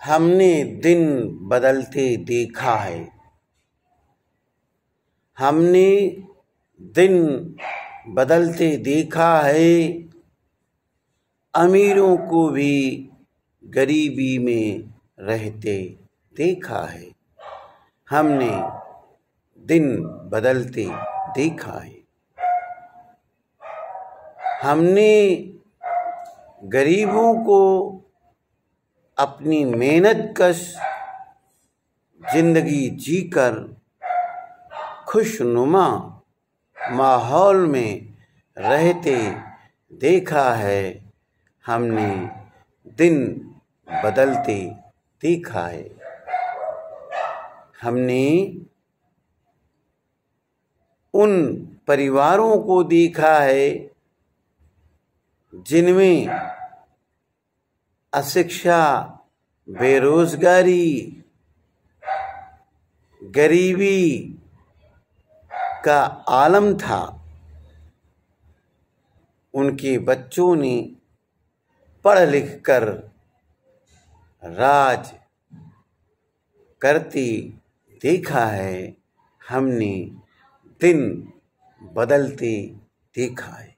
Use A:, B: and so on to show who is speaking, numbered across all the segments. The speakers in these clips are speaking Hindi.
A: हमने दिन बदलते देखा है। हमने दिन बदलते देखा है। अमीरों को भी गरीबी में रहते देखा है। हमने दिन बदलते देखा है। हमने गरीबों को अपनी मेहनतकश जिंदगी जीकर खुशनुमा माहौल में रहते देखा है। हमने दिन बदलते देखा है। हमने उन परिवारों को देखा है जिनमें अशिक्षा, बेरोजगारी, गरीबी का आलम था। उनके बच्चों ने पढ़ लिख कर राज करते देखा है। हमने दिन बदलते देखा है।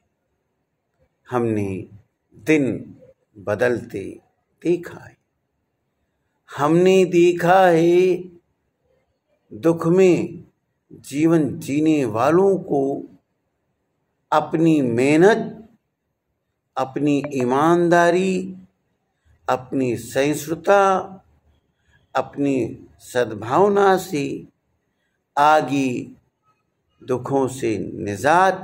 A: हमने दिन बदलते देखा है। हमने देखा है दुख में जीवन जीने वालों को अपनी मेहनत, अपनी ईमानदारी, अपनी सहिष्णुता, अपनी सद्भावना से आगे दुखों से निजात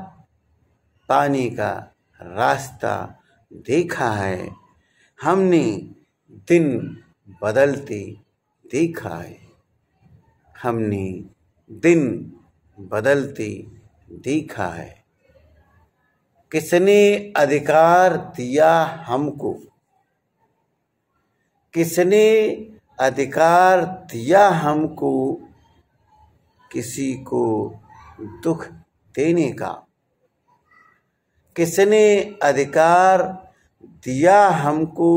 A: पाने का रास्ता देखा है। हमने दिन बदलते देखा है। हमने दिन बदलते देखा है। किसने अधिकार दिया हमको? किसने अधिकार दिया हमको किसी को दुख देने का? किसने अधिकार दिया हमको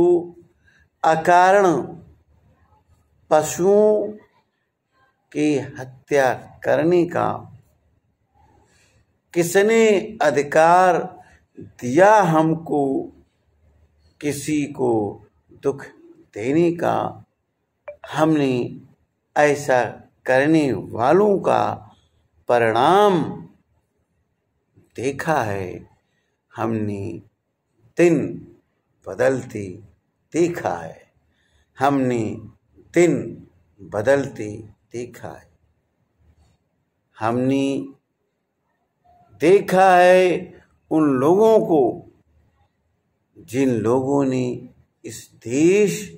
A: अकारण पशुओं की हत्या करने का? किसने अधिकार दिया हमको किसी को दुख देने का? हमने ऐसा करने वालों का परिणाम देखा है। हमने दिन बदलते देखा है। हमने दिन बदलते देखा है। हमने देखा है उन लोगों को जिन लोगों ने इस देश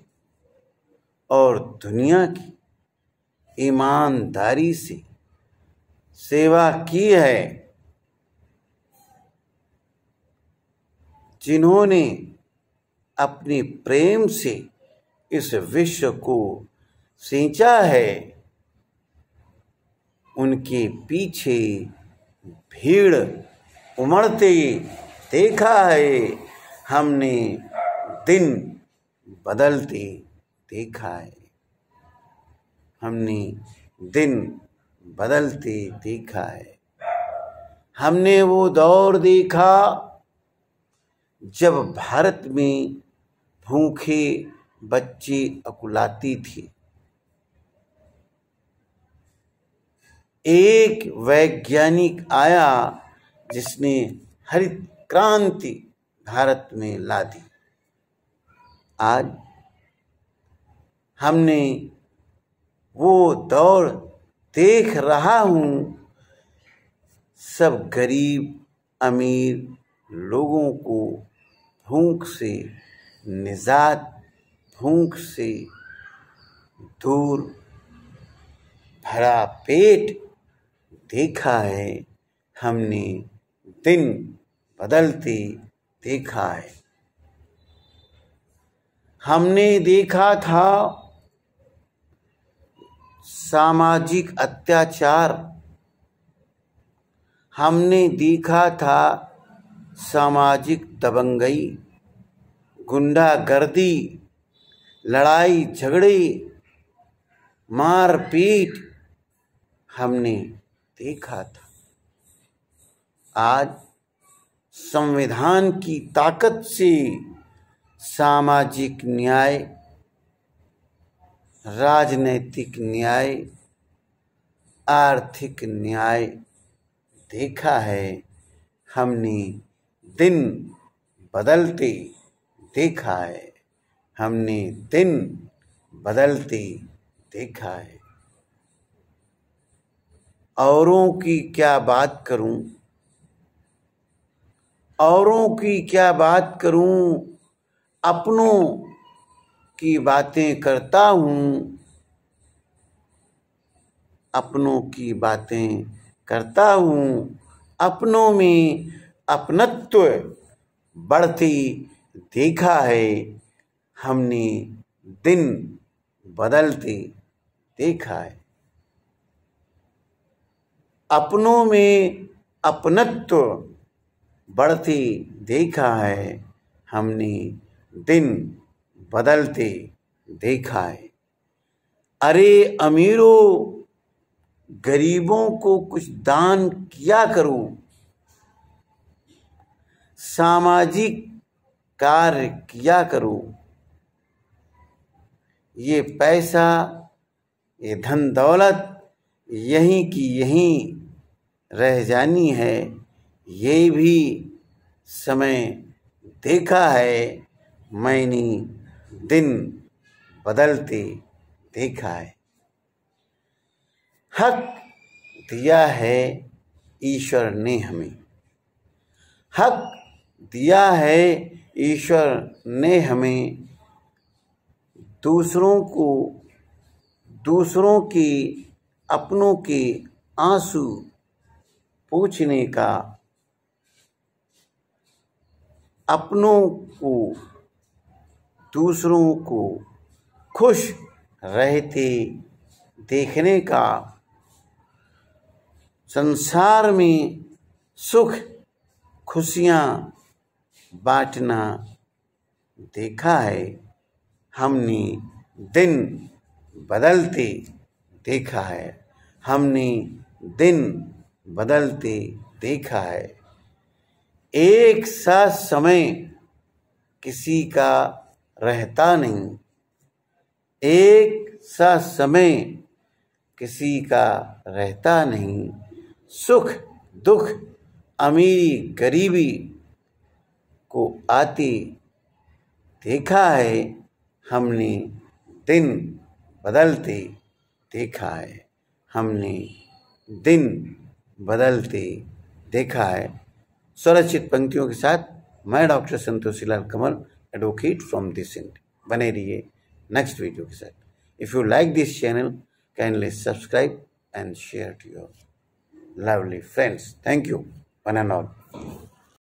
A: और दुनिया की ईमानदारी से सेवा की है, जिन्होंने अपने प्रेम से इस विश्व को सींचा है। उनके पीछे भीड़ उमड़ते देखा है। हमने दिन बदलते देखा है। हमने दिन बदलते देखा है। हमने वो दौर देखा जब भारत में भूखे बच्चे अकुलाते थे। एक वैज्ञानिक आया जिसने हरित क्रांति भारत में ला दी। आज हमने वो दौर देख रहा हूँ। सब गरीब अमीर लोगों को भूख से निजात, भूख से दूर, भरा पेट देखा है। हमने दिन बदलते देखा है। हमने देखा था सामाजिक अत्याचार। हमने देखा था सामाजिक दबंगई, गुंडागर्दी, लड़ाई झगड़े, मारपीट हमने देखा था। आज संविधान की ताकत से सामाजिक न्याय, राजनैतिक न्याय, आर्थिक न्याय देखा है। हमने दिन बदलते देखा है। हमने दिन बदलते देखा है। औरों की क्या बात करूं, औरों की क्या बात करूं, अपनों की बातें करता हूं। अपनों की बातें करता हूं। अपनों में अपनत्व बढ़ती देखा है। हमने दिन बदलते देखा है। अपनों में अपनत्व बढ़ती देखा है। हमने दिन बदलते देखा है। अरे अमीरों, गरीबों को कुछ दान किया करो, सामाजिक कार्य किया करो। ये पैसा, ये धन दौलत यहीं की यहीं रह जानी है। ये भी समय देखा है। मैंने दिन बदलते देखा है। हक दिया है ईश्वर ने हमें। हक दिया है ईश्वर ने हमें। दूसरों की, अपनों के आंसू पूछने का, अपनों को, दूसरों को खुश रहते देखने का, संसार में सुख खुशियाँ बांटना देखा है। हमने दिन बदलते देखा है। हमने दिन बदलते देखा है। एक सा समय किसी का रहता नहीं। एक सा समय किसी का रहता नहीं। सुख दुख, अमीरी गरीबी को आती देखा है। हमने दिन बदलते देखा है। हमने दिन बदलते देखा है। स्वरचित पंक्तियों के साथ मैं doctor Santoshilal Kamal, advocate from this India. बने रहिए नेक्स्ट वीडियो के साथ। If you like this channel, kindly subscribe and share to your lovely friends. Thank you, one and all.